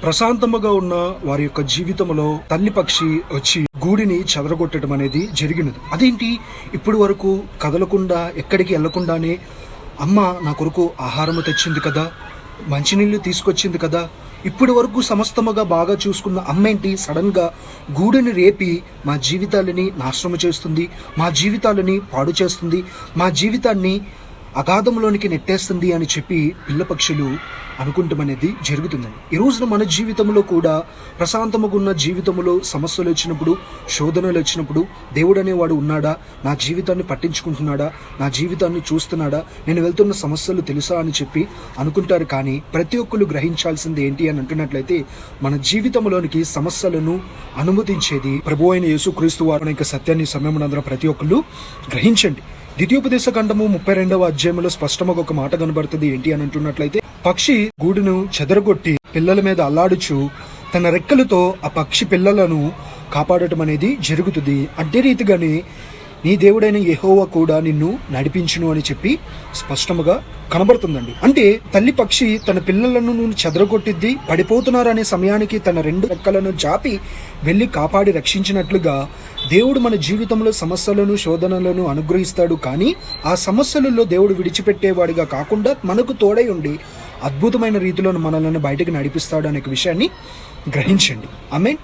ప్రశాంతముగా ఉన్న వారి యొక్క జీవితంలో తల్లి పక్షి వచ్చి గూడిని చెదరగొట్టడం అనేది జరిగినది. అదేంటి, ఇప్పటి వరకు కదలకుండా ఎక్కడికి వెళ్లకుండానే అమ్మ నా కొరకు ఆహారము తెచ్చింది కదా, మంచినీళ్ళు తీసుకొచ్చింది కదా, ఇప్పటి వరకు సమస్తముగా బాగా చూసుకున్న అమ్మేంటి సడన్ గా గూడుని రేపి మా జీవితాలని నాశనము చేస్తుంది, మా జీవితాలని పాడు చేస్తుంది, మా జీవితాన్ని అగాధంలోనికి నెట్టేస్తుంది అని చెప్పి పిల్ల పక్షులు అనుకుంటాం అనేది జరుగుతుందండి. ఈ రోజున మన జీవితంలో కూడా ప్రశాంతముగా ఉన్న జీవితంలో సమస్యలు వచ్చినప్పుడు, శోధనలు వచ్చినప్పుడు దేవుడు అనేవాడు ఉన్నాడా, నా జీవితాన్ని పట్టించుకుంటున్నాడా, నా జీవితాన్ని చూస్తున్నాడా, నేను వెళ్తున్న సమస్యలు తెలుసా అని చెప్పి అనుకుంటారు. కానీ ప్రతి ఒక్కరు గ్రహించాల్సింది ఏంటి అని అంటున్నట్లయితే, మన జీవితంలోనికి సమస్యలను అనుమతించేది ప్రభు అయిన యేసుక్రీస్తు వారి యొక్క సత్యాన్ని సమయమునందరూ ప్రతి ఒక్కరు గ్రహించండి. ద్వితీయోపదేశ ఖండము 32వ అధ్యాయంలో స్పష్టంగా ఒక మాట కనబడుతుంది. ఏంటి అని అంటున్నట్లయితే, పక్షి గూడును చెదరగొట్టి పిల్లల మీద అల్లాడుచు తన రెక్కలతో ఆ పక్షి పిల్లలను కాపాడటం అనేది జరుగుతుంది. అదే రీతిగానే నీ దేవుడైన యెహోవా కూడా నిన్ను నడిపించును అని చెప్పి స్పష్టముగా కనబడుతుందండి. అంటే తల్లి పక్షి తన పిల్లలను చెదరగొట్టిద్ది, పడిపోతున్నారనే సమయానికి తన 2 రెక్కలను జాపి వెళ్ళి కాపాడి రక్షించినట్లుగా దేవుడు మన జీవితంలో సమస్యలను, శోధనలను అనుగ్రహిస్తాడు. కానీ ఆ సమస్యలలో దేవుడు విడిచిపెట్టేవాడిగా కాకుండా మనకు తోడై ఉండి అద్భుతమైన రీతిలో మనల్ని బయటకు నడిపిస్తాడు అనే విషయాన్ని గ్రహించండి. ఆమేన్.